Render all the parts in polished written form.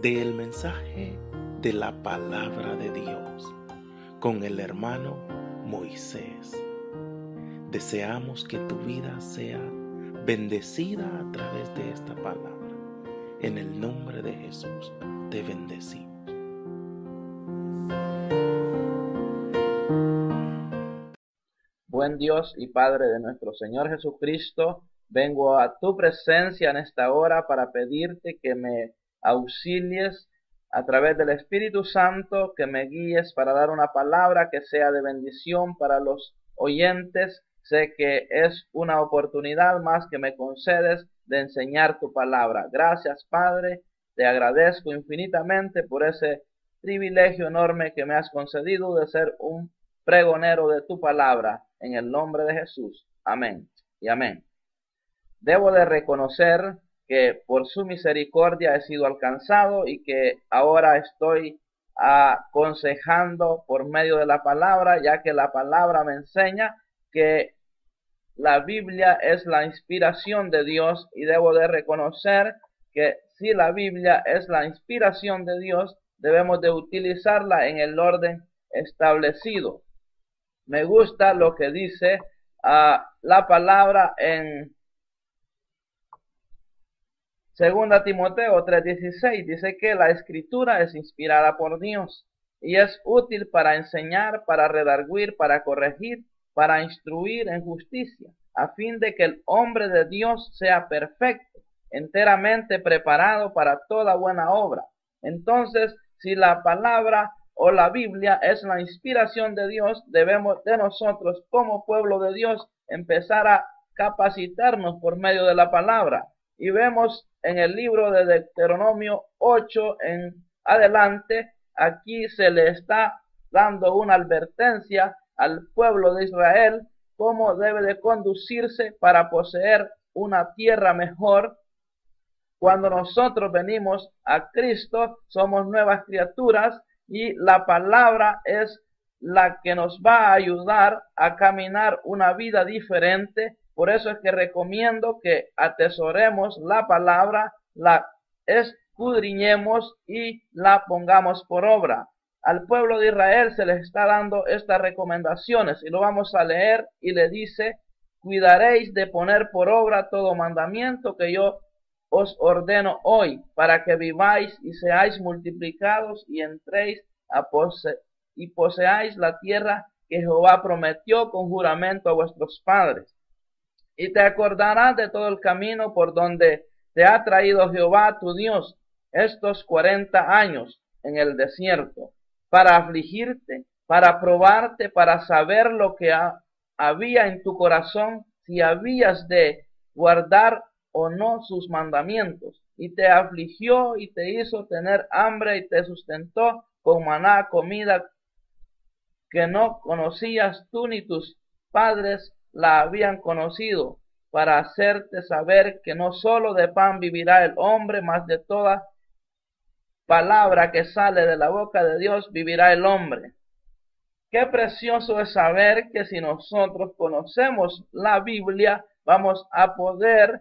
del mensaje de la palabra de Dios con el hermano Moisés. Deseamos que tu vida sea bendecida a través de esta palabra. En el nombre de Jesús te bendecimos. Buen Dios y Padre de nuestro Señor Jesucristo, vengo a tu presencia en esta hora para pedirte que me auxilies a través del Espíritu Santo, que me guíes para dar una palabra que sea de bendición para los oyentes. Sé que es una oportunidad más que me concedes de enseñar tu palabra. Gracias, Padre, te agradezco infinitamente por ese privilegio enorme que me has concedido de ser un pregonero de tu palabra, en el nombre de Jesús. Amén y amén. Debo de reconocer que por su misericordia he sido alcanzado y que ahora estoy aconsejando por medio de la palabra, ya que la palabra me enseña que la Biblia es la inspiración de Dios, y debo de reconocer que si la Biblia es la inspiración de Dios, debemos de utilizarla en el orden establecido. Me gusta lo que dice la palabra en 2 Timoteo 3:16. Dice que la escritura es inspirada por Dios y es útil para enseñar, para redarguir, para corregir, para instruir en justicia, a fin de que el hombre de Dios sea perfecto, enteramente preparado para toda buena obra. Entonces, si la palabra o la Biblia es la inspiración de Dios, debemos de nosotros como pueblo de Dios empezar a capacitarnos por medio de la palabra. Y vemos en el libro de Deuteronomio 8 en adelante, aquí se le está dando una advertencia al pueblo de Israel cómo debe de conducirse para poseer una tierra mejor. Cuando nosotros venimos a Cristo, somos nuevas criaturas, y la palabra es la que nos va a ayudar a caminar una vida diferente. Por eso es que recomiendo que atesoremos la palabra, la escudriñemos y la pongamos por obra. Al pueblo de Israel se les está dando estas recomendaciones y lo vamos a leer, y le dice: cuidaréis de poner por obra todo mandamiento que yo os ordeno hoy, para que viváis y seáis multiplicados y entréis y poseáis la tierra que Jehová prometió con juramento a vuestros padres. Y te acordarás de todo el camino por donde te ha traído Jehová tu Dios estos 40 años en el desierto, para afligirte, para probarte, para saber lo que había en tu corazón, si habías de guardar o no sus mandamientos. Y te afligió y te hizo tener hambre y te sustentó con maná, comida que no conocías tú ni tus padres la habían conocido, para hacerte saber que no solo de pan vivirá el hombre, mas de toda palabra que sale de la boca de Dios vivirá el hombre. Qué precioso es saber que si nosotros conocemos la Biblia, vamos a poder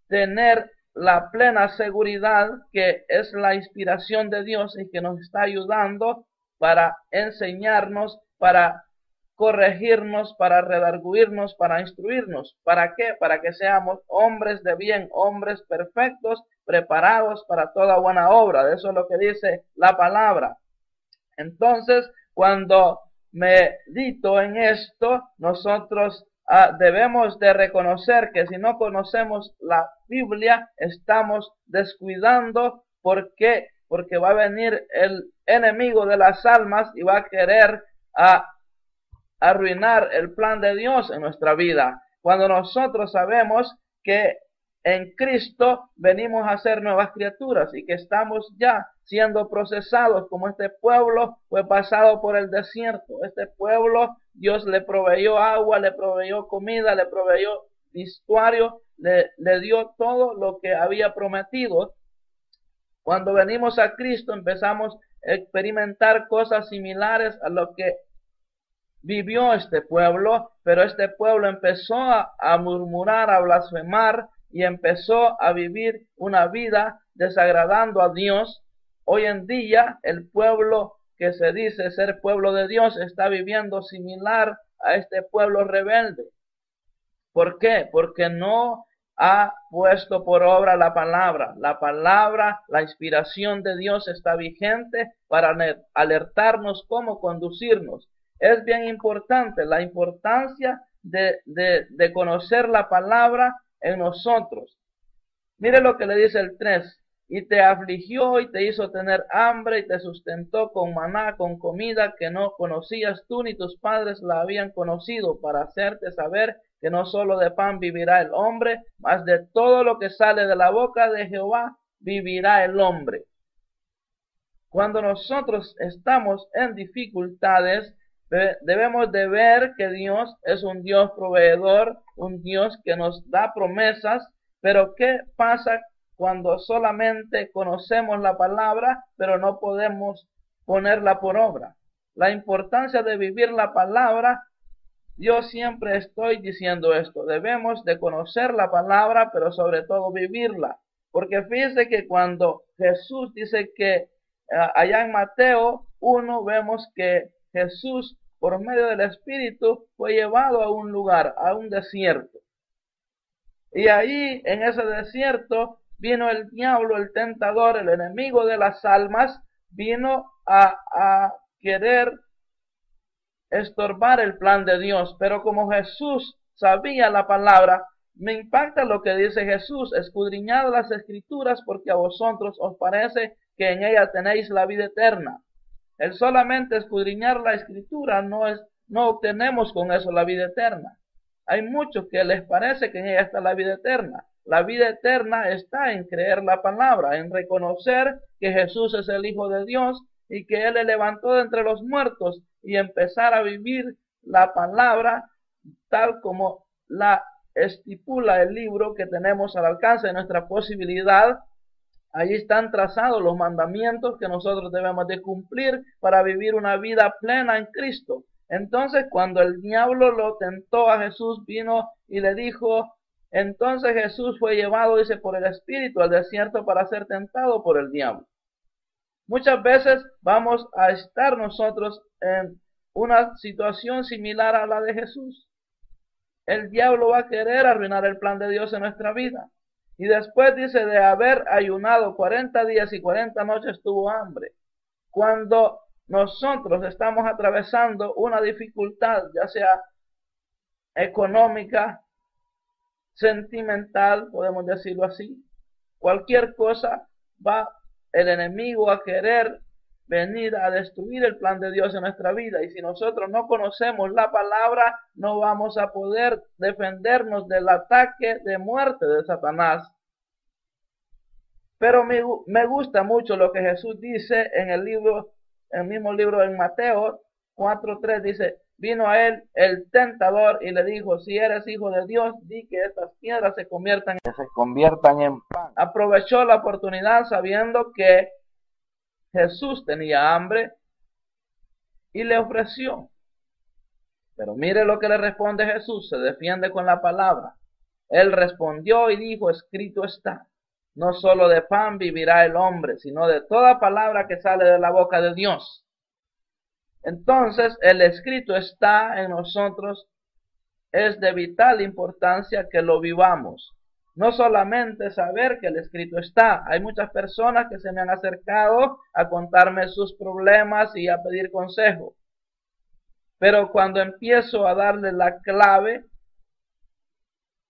tener la plena seguridad que es la inspiración de Dios y que nos está ayudando para enseñarnos, para corregirnos, para redarguirnos, para instruirnos. ¿Para qué? Para que seamos hombres de bien, hombres perfectos, preparados para toda buena obra. De eso es lo que dice la palabra. Entonces, cuando medito en esto, nosotros debemos de reconocer que si no conocemos la Biblia, estamos descuidando. ¿Por qué? Porque va a venir el enemigo de las almas y va a querer arruinar el plan de Dios en nuestra vida. Cuando nosotros sabemos que en Cristo venimos a ser nuevas criaturas y que estamos ya siendo procesados, como este pueblo fue pasado por el desierto. Este pueblo, Dios le proveyó agua, le proveyó comida, le proveyó vestuario, le dio todo lo que había prometido. Cuando venimos a Cristo empezamos a experimentar cosas similares a lo que vivió este pueblo, pero este pueblo empezó a murmurar, a blasfemar, y empezó a vivir una vida desagradando a Dios. Hoy en día el pueblo que se dice ser pueblo de Dios está viviendo similar a este pueblo rebelde. ¿Por qué? Porque no ha puesto por obra la palabra. La palabra, la inspiración de Dios está vigente para alertarnos cómo conducirnos. Es bien importante la importancia de conocer la palabra en nosotros. Mire lo que le dice el 3. Y te afligió y te hizo tener hambre y te sustentó con maná, con comida que no conocías tú ni tus padres la habían conocido, para hacerte saber que no solo de pan vivirá el hombre, mas de todo lo que sale de la boca de Jehová vivirá el hombre. Cuando nosotros estamos en dificultades, debemos de ver que Dios es un Dios proveedor, un Dios que nos da promesas. Pero ¿qué pasa cuando solamente conocemos la palabra, pero no podemos ponerla por obra? La importancia de vivir la palabra, yo siempre estoy diciendo esto, debemos de conocer la palabra, pero sobre todo vivirla. Porque fíjense que cuando Jesús dice que allá en Mateo 1 vemos que Jesús por medio del Espíritu fue llevado a un lugar, a un desierto. Y ahí en ese desierto vino el diablo, el tentador, el enemigo de las almas, vino a querer estorbar el plan de Dios. Pero como Jesús sabía la palabra, me impacta lo que dice Jesús: escudriñad las escrituras, porque a vosotros os parece que en ellas tenéis la vida eterna. El solamente escudriñar la escritura no obtenemos con eso la vida eterna. Hay muchos que les parece que en ella está la vida eterna. La vida eterna está en creer la palabra, en reconocer que Jesús es el Hijo de Dios y que Él le levantó de entre los muertos, y empezar a vivir la palabra tal como la estipula el libro que tenemos al alcance de nuestra posibilidad. Allí están trazados los mandamientos que nosotros debemos de cumplir para vivir una vida plena en Cristo. Entonces, cuando el diablo lo tentó a Jesús, vino y le dijo, entonces Jesús fue llevado, dice, por el Espíritu al desierto para ser tentado por el diablo. Muchas veces vamos a estar nosotros en una situación similar a la de Jesús. El diablo va a querer arruinar el plan de Dios en nuestra vida. Y después dice, de haber ayunado 40 días y 40 noches tuvo hambre. Cuando nosotros estamos atravesando una dificultad, ya sea económica, sentimental, podemos decirlo así, cualquier cosa, va el enemigo a querer venir a destruir el plan de Dios en nuestra vida. Y si nosotros no conocemos la palabra, no vamos a poder defendernos del ataque de muerte de Satanás. Pero me gusta mucho lo que Jesús dice en el mismo libro en Mateo 4:3, dice, vino a él el tentador y le dijo, si eres hijo de Dios, di que estas piedras se conviertan en pan. Aprovechó la oportunidad sabiendo que Jesús tenía hambre y le ofreció. Pero mire lo que le responde Jesús, se defiende con la palabra. Él respondió y dijo, escrito está, no solo de pan vivirá el hombre, sino de toda palabra que sale de la boca de Dios. Entonces, el escrito está en nosotros, es de vital importancia que lo vivamos. No solamente saber que el escrito está. Hay muchas personas que se me han acercado a contarme sus problemas y a pedir consejo. Pero cuando empiezo a darle la clave,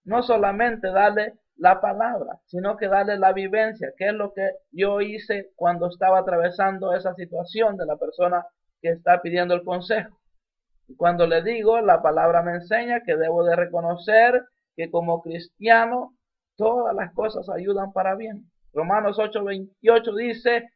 no solamente darle la palabra, sino que darle la vivencia, que es lo que yo hice cuando estaba atravesando esa situación de la persona que está pidiendo el consejo. Y cuando le digo, la palabra me enseña que debo de reconocer que como cristiano todas las cosas ayudan para bien. Romanos 8:28 dice,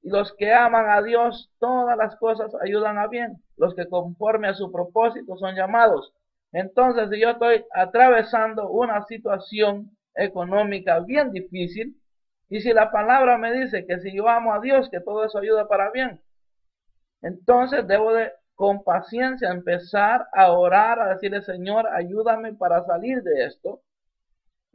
y los que aman a Dios, todas las cosas ayudan a bien. Los que conforme a su propósito son llamados. Entonces, si yo estoy atravesando una situación económica bien difícil, y si la palabra me dice que si yo amo a Dios, que todo eso ayuda para bien, entonces debo de con paciencia empezar a orar, a decirle, Señor, ayúdame para salir de esto.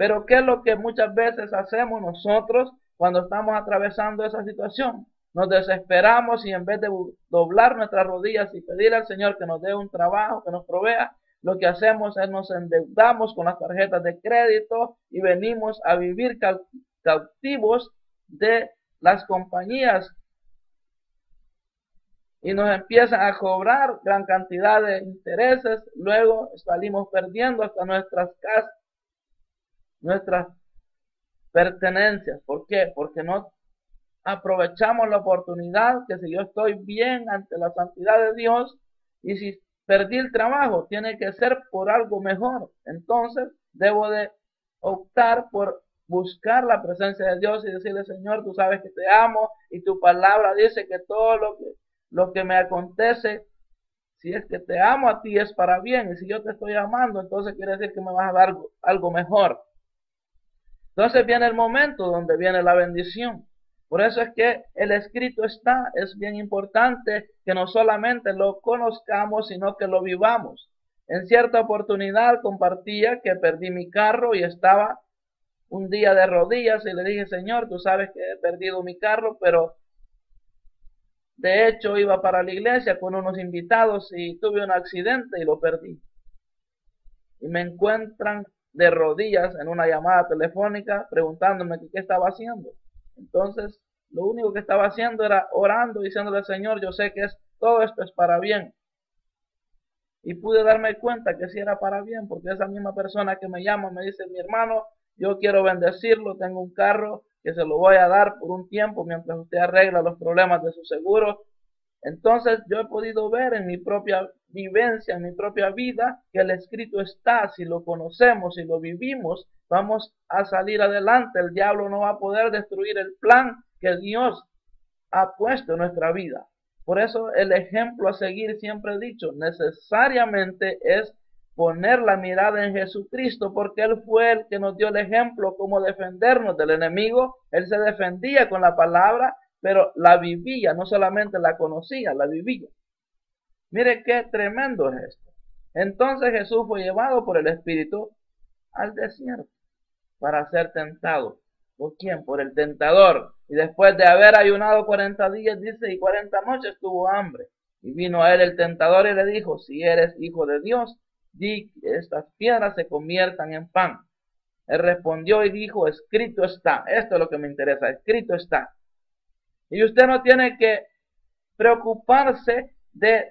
Pero ¿qué es lo que muchas veces hacemos nosotros cuando estamos atravesando esa situación? Nos desesperamos y en vez de doblar nuestras rodillas y pedir al Señor que nos dé un trabajo, que nos provea, lo que hacemos es nos endeudamos con las tarjetas de crédito y venimos a vivir cautivos de las compañías y nos empiezan a cobrar gran cantidad de intereses. Luego salimos perdiendo hasta nuestras casas, nuestras pertenencias. ¿Por qué? Porque no aprovechamos la oportunidad que si yo estoy bien ante la santidad de Dios y si perdí el trabajo, tiene que ser por algo mejor. Entonces debo de optar por buscar la presencia de Dios y decirle: Señor, tú sabes que te amo y tu palabra dice que todo lo que me acontece, si es que te amo a ti, es para bien, y si yo te estoy amando, entonces quiere decir que me vas a dar algo mejor. Entonces viene el momento donde viene la bendición. Por eso es que el escrito está, es bien importante que no solamente lo conozcamos, sino que lo vivamos. En cierta oportunidad compartía que perdí mi carro y estaba un día de rodillas y le dije: Señor, tú sabes que he perdido mi carro, pero de hecho iba para la iglesia con unos invitados y tuve un accidente y lo perdí. Y me encuentran de rodillas en una llamada telefónica preguntándome qué estaba haciendo. Entonces, lo único que estaba haciendo era orando, diciéndole: Señor, yo sé que todo esto es para bien. Y pude darme cuenta que sí era para bien, porque esa misma persona que me llama me dice: mi hermano, yo quiero bendecirlo, tengo un carro que se lo voy a dar por un tiempo mientras usted arregla los problemas de su seguro. Entonces yo he podido ver en mi propia vivencia, en mi propia vida, que el escrito está. Si lo conocemos, si lo vivimos, vamos a salir adelante. El diablo no va a poder destruir el plan que Dios ha puesto en nuestra vida. Por eso el ejemplo a seguir, siempre he dicho, necesariamente es poner la mirada en Jesucristo, porque Él fue el que nos dio el ejemplo cómo defendernos del enemigo. Él se defendía con la palabra, pero la vivía, no solamente la conocía, la vivía. Mire qué tremendo es esto. Entonces Jesús fue llevado por el Espíritu al desierto para ser tentado. ¿Por quién? Por el tentador. Y después de haber ayunado 40 días, dice, y 40 noches tuvo hambre. Y vino a él el tentador y le dijo: si eres hijo de Dios, di que estas piedras se conviertan en pan. Él respondió y dijo: escrito está. Esto es lo que me interesa, escrito está. Y usted no tiene que preocuparse de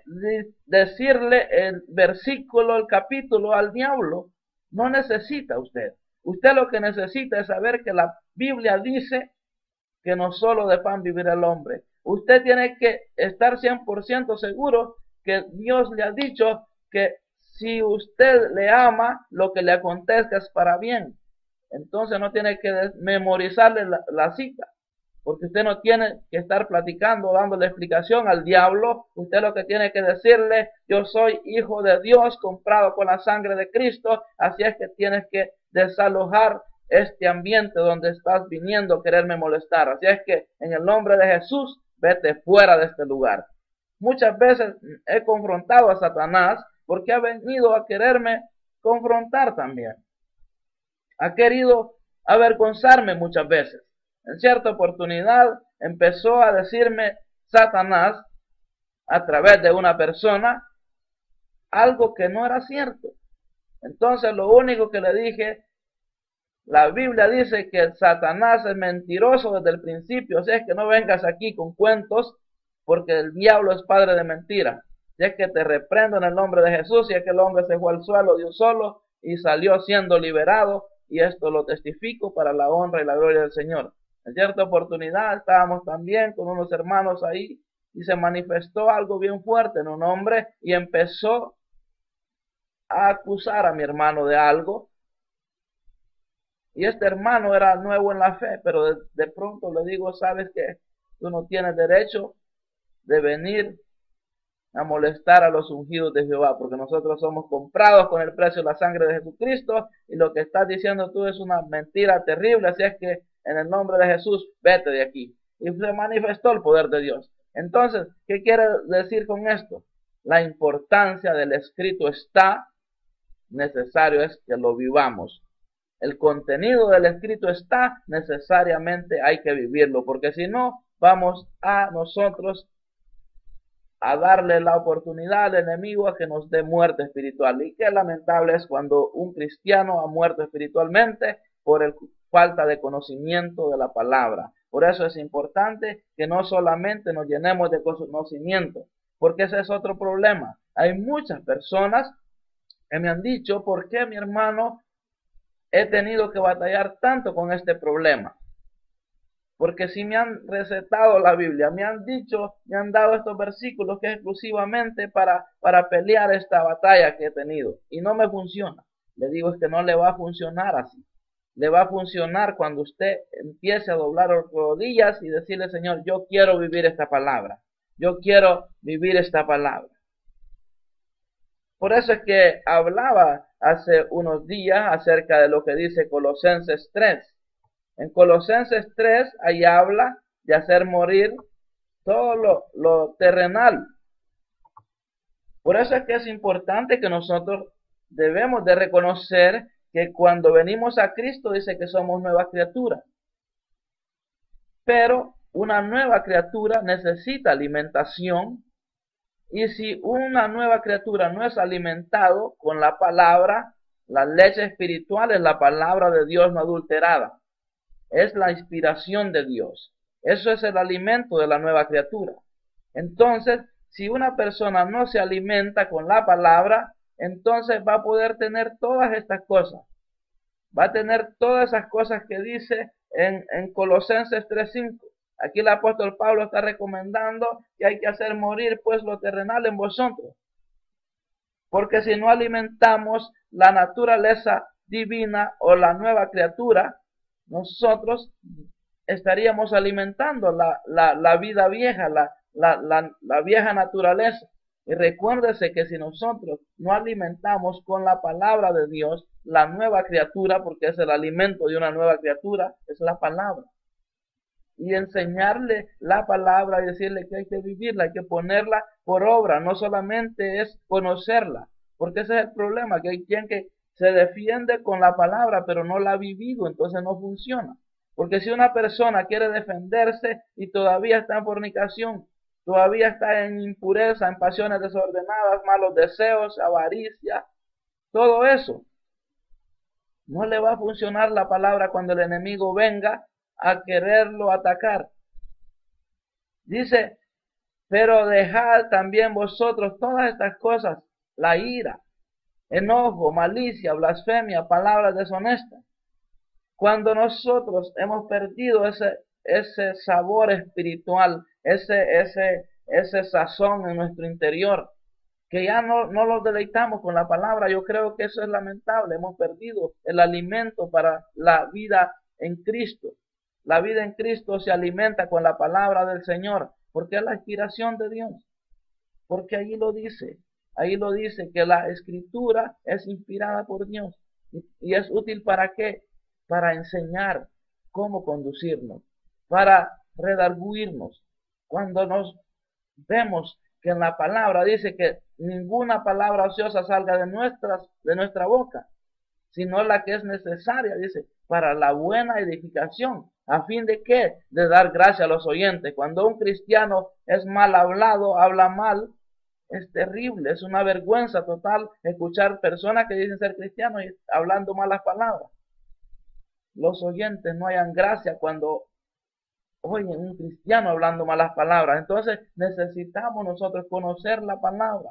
decirle el versículo, el capítulo al diablo. No necesita usted. Usted lo que necesita es saber que la Biblia dice que no solo de pan vivirá el hombre. Usted tiene que estar 100% seguro que Dios le ha dicho que si usted le ama, lo que le acontezca es para bien. Entonces no tiene que memorizarle la cita, porque usted no tiene que estar platicando, dándole explicación al diablo. Usted lo que tiene que decirle: yo soy hijo de Dios, comprado con la sangre de Cristo, así es que tienes que desalojar este ambiente donde estás viniendo a quererme molestar. Así es que en el nombre de Jesús, vete fuera de este lugar. Muchas veces he confrontado a Satanás porque ha venido a quererme confrontar también. Ha querido avergonzarme muchas veces. En cierta oportunidad empezó a decirme Satanás a través de una persona algo que no era cierto. Entonces lo único que le dije: la Biblia dice que Satanás es mentiroso desde el principio, o sea, es que no vengas aquí con cuentos, porque el diablo es padre de mentira. Si es que te reprendo en el nombre de Jesús. Y es que el hombre se fue al suelo de un solo y salió siendo liberado, y esto lo testifico para la honra y la gloria del Señor. En cierta oportunidad estábamos también con unos hermanos ahí y se manifestó algo bien fuerte en un hombre y empezó a acusar a mi hermano de algo. Y este hermano era nuevo en la fe, pero de pronto le digo: sabes que tú no tienes derecho de venir a molestar a los ungidos de Jehová, porque nosotros somos comprados con el precio de la sangre de Jesucristo, y lo que estás diciendo tú es una mentira terrible. Así es que en el nombre de Jesús, vete de aquí. Y se manifestó el poder de Dios. Entonces, ¿qué quiere decir con esto? La importancia del escrito está, necesario es que lo vivamos. el contenido del escrito está, necesariamente hay que vivirlo, porque si no, vamos a nosotros a darle la oportunidad al enemigo a que nos dé muerte espiritual. Y qué lamentable es cuando un cristiano ha muerto espiritualmente por falta de conocimiento de la palabra. Por eso es importante que no solamente nos llenemos de conocimiento, porque ese es otro problema. Hay muchas personas que me han dicho, ¿por qué, mi hermano, he tenido que batallar tanto con este problema? Porque si me han recetado la Biblia, me han dicho, me han dado estos versículos que es exclusivamente para pelear esta batalla que he tenido. Y no me funciona. Le digo, es que no le va a funcionar así. Le va a funcionar cuando usted empiece a doblar rodillas y decirle, Señor, yo quiero vivir esta palabra. Yo quiero vivir esta palabra. Por eso es que hablaba hace unos días acerca de lo que dice Colosenses 3. En Colosenses 3, ahí habla de hacer morir todo lo terrenal. Por eso es que es importante que nosotros debemos de reconocer que cuando venimos a Cristo dice que somos nuevas criaturas. Pero una nueva criatura necesita alimentación, y si una nueva criatura no es alimentado con la palabra, la leche espiritual es la palabra de Dios no adulterada. Es la inspiración de Dios. Eso es el alimento de la nueva criatura. Entonces, si una persona no se alimenta con la palabra, entonces va a poder tener todas estas cosas. Va a tener todas esas cosas que dice en Colosenses 3:5. Aquí el apóstol Pablo está recomendando que hay que hacer morir pues lo terrenal en vosotros. Porque si no alimentamos la naturaleza divina o la nueva criatura, nosotros estaríamos alimentando la vida vieja, la vieja naturaleza. Y recuérdese que si nosotros no alimentamos con la palabra de Dios la nueva criatura, porque es el alimento de una nueva criatura, es la palabra. Y enseñarle la palabra y decirle que hay que vivirla, hay que ponerla por obra, no solamente es conocerla, porque ese es el problema, que hay quien que se defiende con la palabra, pero no la ha vivido, entonces no funciona. Porque si una persona quiere defenderse y todavía está en fornicación, todavía está en impureza, en pasiones desordenadas, malos deseos, avaricia, todo eso, no le va a funcionar la palabra cuando el enemigo venga a quererlo atacar. Dice, pero dejad también vosotros todas estas cosas, la ira, enojo, malicia, blasfemia, palabras deshonestas. Cuando nosotros hemos perdido ese sabor espiritual, ese sazón en nuestro interior, que ya no los deleitamos con la palabra, yo creo que eso es lamentable. Hemos perdido el alimento para la vida en Cristo. La vida en Cristo se alimenta con la palabra del Señor, porque es la inspiración de Dios. Porque ahí lo dice que la escritura es inspirada por Dios. ¿Y es útil para qué? Para enseñar cómo conducirnos, para redarguirnos. Cuando nos vemos que en la palabra dice que ninguna palabra ociosa salga de nuestra boca, sino la que es necesaria, dice, para la buena edificación. ¿A fin de qué? De dar gracia a los oyentes. Cuando un cristiano es mal hablado, habla mal, es terrible, es una vergüenza total escuchar personas que dicen ser cristianos y hablando malas palabras. Los oyentes no hayan gracia cuando oyen un cristiano hablando malas palabras. Entonces necesitamos nosotros conocer la palabra.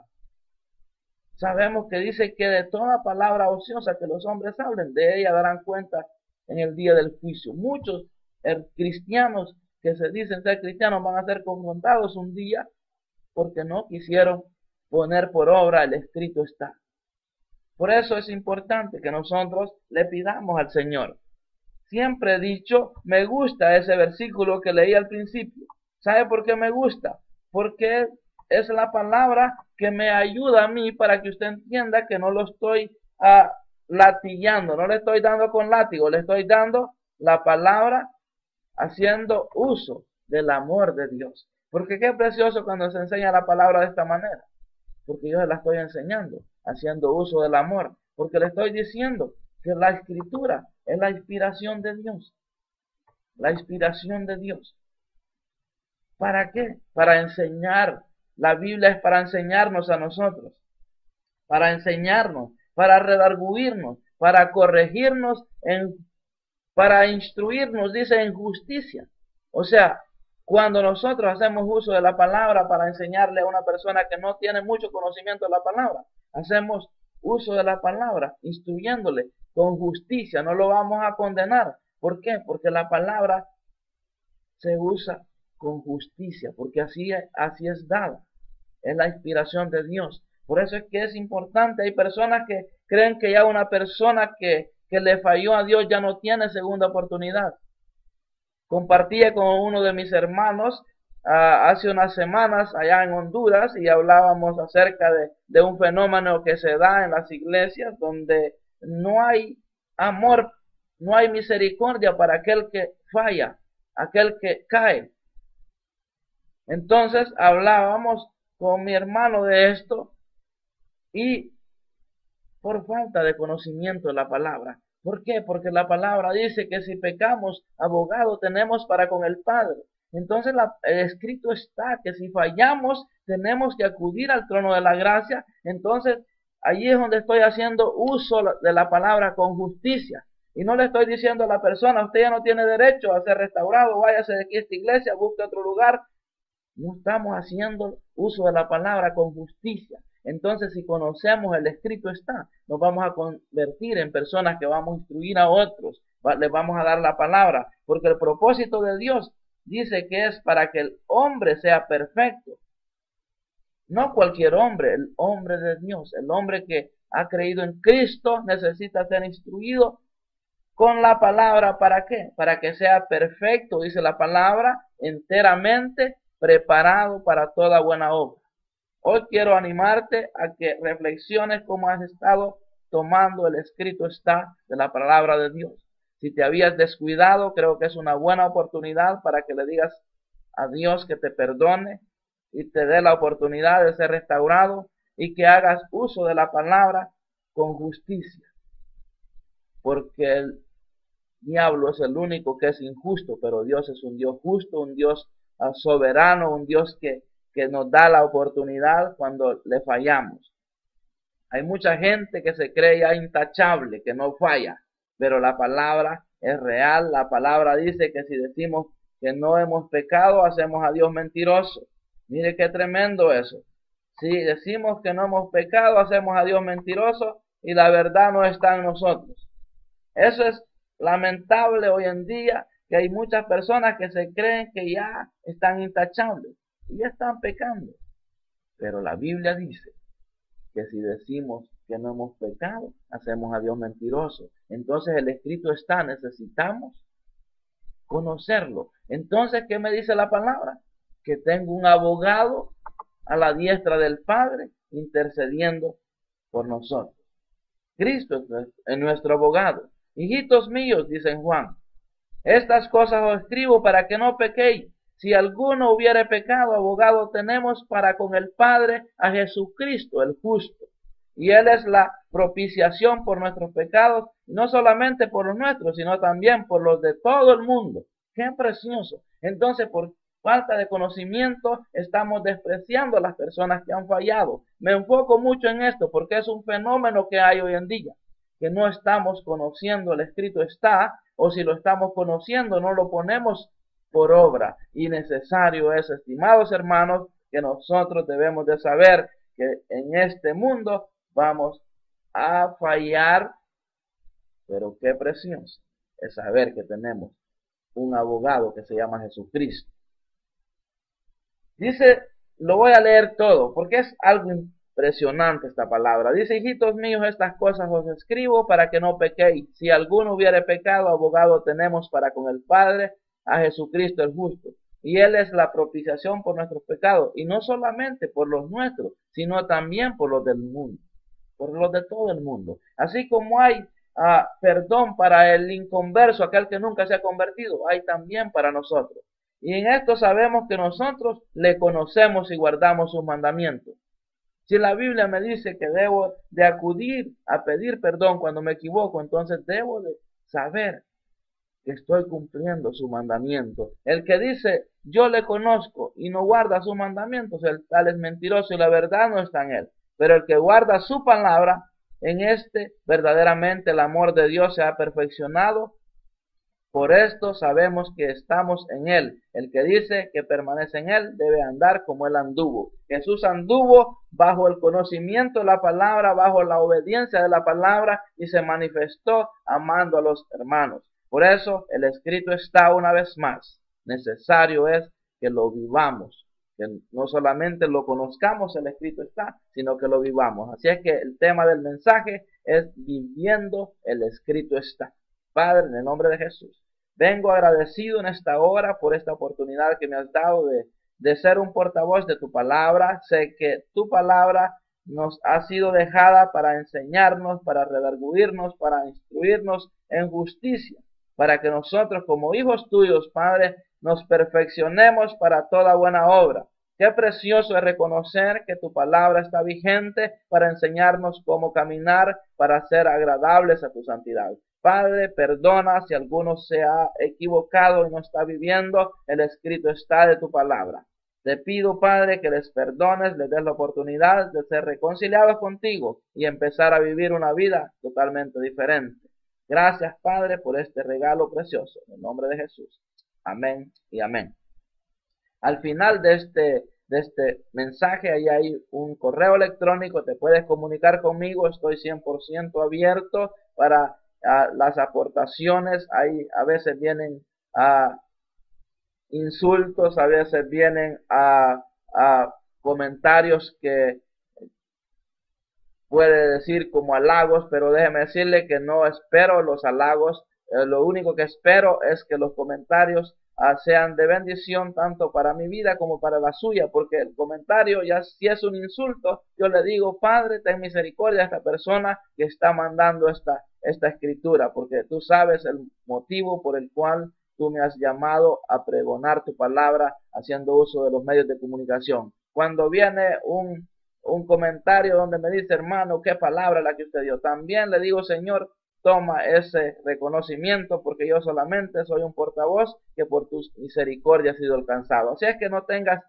Sabemos que dice que de toda palabra ociosa que los hombres hablen, de ella darán cuenta en el día del juicio. Muchos cristianos que se dicen ser cristianos van a ser confrontados un día porque no quisieron poner por obra el escrito está. Por eso es importante que nosotros le pidamos al Señor. Siempre he dicho, me gusta ese versículo que leí al principio. ¿Sabe por qué me gusta? Porque es la palabra que me ayuda a mí para que usted entienda que no lo estoy latillando, no le estoy dando con látigo, le estoy dando la palabra haciendo uso del amor de Dios. Porque qué precioso cuando se enseña la palabra de esta manera. Porque yo la estoy enseñando, haciendo uso del amor. Porque le estoy diciendo que la escritura es la inspiración de Dios. La inspiración de Dios. ¿Para qué? Para enseñar. La Biblia es para enseñarnos a nosotros. Para enseñarnos, para redarguirnos, para corregirnos, para instruirnos, dice, en justicia. O sea, cuando nosotros hacemos uso de la palabra para enseñarle a una persona que no tiene mucho conocimiento de la palabra, hacemos uso de la palabra, instruyéndole con justicia, no lo vamos a condenar. ¿Por qué? Porque la palabra se usa con justicia, porque así es dada, es la inspiración de Dios. Por eso es que es importante, hay personas que creen que ya una persona que le falló a Dios ya no tiene segunda oportunidad. Compartía con uno de mis hermanos hace unas semanas allá en Honduras y hablábamos acerca de un fenómeno que se da en las iglesias donde no hay amor, no hay misericordia para aquel que falla, aquel que cae. Entonces hablábamos con mi hermano de esto y por falta de conocimiento de la palabra. ¿Por qué? Porque la palabra dice que si pecamos, abogado tenemos para con el Padre. Entonces el escrito está que si fallamos, tenemos que acudir al trono de la gracia. Entonces allí es donde estoy haciendo uso de la palabra con justicia. Y no le estoy diciendo a la persona, usted ya no tiene derecho a ser restaurado, váyase de aquí a esta iglesia, busque otro lugar. No estamos haciendo uso de la palabra con justicia. Entonces, si conocemos el escrito está, nos vamos a convertir en personas que vamos a instruir a otros, les vamos a dar la palabra, porque el propósito de Dios dice que es para que el hombre sea perfecto. No cualquier hombre, el hombre de Dios, el hombre que ha creído en Cristo necesita ser instruido con la palabra. ¿Para qué? Para que sea perfecto, dice la palabra, enteramente preparado para toda buena obra. Hoy quiero animarte a que reflexiones cómo has estado tomando el escrito está de la palabra de Dios. Si te habías descuidado, creo que es una buena oportunidad para que le digas a Dios que te perdone y te dé la oportunidad de ser restaurado y que hagas uso de la palabra con justicia. Porque el diablo es el único que es injusto, pero Dios es un Dios justo, un Dios soberano, un Dios que nos da la oportunidad cuando le fallamos. Hay mucha gente que se cree ya intachable, que no falla, pero la palabra es real. La palabra dice que si decimos que no hemos pecado, hacemos a Dios mentiroso. Mire qué tremendo eso. Si decimos que no hemos pecado, hacemos a Dios mentiroso y la verdad no está en nosotros. Eso es lamentable hoy en día, que hay muchas personas que se creen que ya están intachables y ya están pecando. Pero la Biblia dice que si decimos que no hemos pecado, hacemos a Dios mentiroso. Entonces el escrito está, necesitamos conocerlo. Entonces, ¿qué me dice la palabra? Que tengo un abogado a la diestra del Padre intercediendo por nosotros. Cristo es nuestro abogado. Hijitos míos, dice Juan, estas cosas os escribo para que no pequéis. Si alguno hubiere pecado, abogado tenemos para con el Padre a Jesucristo, el justo. Y Él es la propiciación por nuestros pecados, y no solamente por los nuestros, sino también por los de todo el mundo. ¡Qué precioso! Entonces, por falta de conocimiento, estamos despreciando a las personas que han fallado. Me enfoco mucho en esto porque es un fenómeno que hay hoy en día, que no estamos conociendo el escrito está, o si lo estamos conociendo, no lo ponemos por obra. Y necesario es, estimados hermanos, que nosotros debemos de saber que en este mundo vamos a fallar, pero qué precioso es saber que tenemos un abogado que se llama Jesucristo. Dice, lo voy a leer todo, porque es algo impresionante esta palabra. Dice, hijitos míos, estas cosas os escribo para que no pequéis. Si alguno hubiere pecado, abogado tenemos para con el Padre, a Jesucristo el justo. Y Él es la propiciación por nuestros pecados, y no solamente por los nuestros, sino también por los del mundo, por los de todo el mundo. Así como hay perdón para el inconverso, aquel que nunca se ha convertido, hay también para nosotros. Y en esto sabemos que nosotros le conocemos y guardamos sus mandamientos. Si la Biblia me dice que debo de acudir a pedir perdón cuando me equivoco, entonces debo de saber que estoy cumpliendo su mandamiento. El que dice, yo le conozco y no guarda sus mandamientos, el tal es mentiroso y la verdad no está en él. Pero el que guarda su palabra, en este verdaderamente el amor de Dios se ha perfeccionado. Por esto sabemos que estamos en él. El que dice que permanece en él debe andar como él anduvo. Jesús anduvo bajo el conocimiento de la palabra, bajo la obediencia de la palabra y se manifestó amando a los hermanos. Por eso el escrito está una vez más. Necesario es que lo vivamos, que no solamente lo conozcamos, el escrito está, sino que lo vivamos. Así es que el tema del mensaje es viviendo el escrito está. Padre, en el nombre de Jesús, vengo agradecido en esta hora por esta oportunidad que me has dado de ser un portavoz de tu palabra. Sé que tu palabra nos ha sido dejada para enseñarnos, para redarguirnos, para instruirnos en justicia, para que nosotros como hijos tuyos, Padre, nos perfeccionemos para toda buena obra. Qué precioso es reconocer que tu palabra está vigente para enseñarnos cómo caminar, para ser agradables a tu santidad. Padre, perdona si alguno se ha equivocado y no está viviendo el escrito está de tu palabra. Te pido, Padre, que les perdones, les des la oportunidad de ser reconciliados contigo y empezar a vivir una vida totalmente diferente. Gracias, Padre, por este regalo precioso. En el nombre de Jesús. Amén y amén. Al final de este mensaje, ahí hay un correo electrónico, te puedes comunicar conmigo, estoy 100% abierto para las aportaciones. Ahí a veces vienen insultos, a veces vienen a comentarios que puede decir como halagos, pero déjeme decirle que no espero los halagos. Lo único que espero es que los comentarios sean de bendición tanto para mi vida como para la suya, porque el comentario, ya si es un insulto, yo le digo, Padre, ten misericordia a esta persona que está mandando esta escritura, porque tú sabes el motivo por el cual tú me has llamado a pregonar tu palabra haciendo uso de los medios de comunicación. Cuando viene un comentario donde me dice, hermano, qué palabra la que usted dio, también le digo, Señor, toma ese reconocimiento, porque yo solamente soy un portavoz que por tus misericordias he sido alcanzado. Así es que no tengas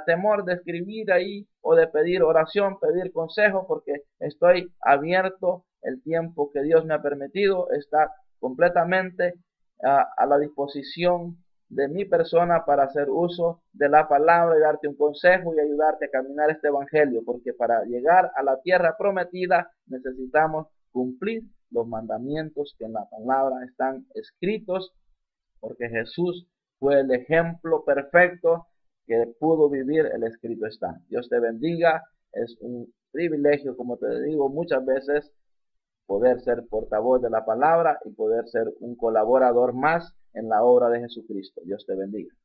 temor de escribir ahí o de pedir oración, pedir consejo, porque estoy abierto. El tiempo que Dios me ha permitido está completamente a la disposición de mi persona para hacer uso de la palabra y darte un consejo y ayudarte a caminar este evangelio, porque para llegar a la tierra prometida necesitamos cumplir los mandamientos que en la palabra están escritos, porque Jesús fue el ejemplo perfecto que pudo vivir el escrito está. Dios te bendiga. Es un privilegio, como te digo muchas veces, poder ser portavoz de la palabra y poder ser un colaborador más en la obra de Jesucristo. Dios te bendiga.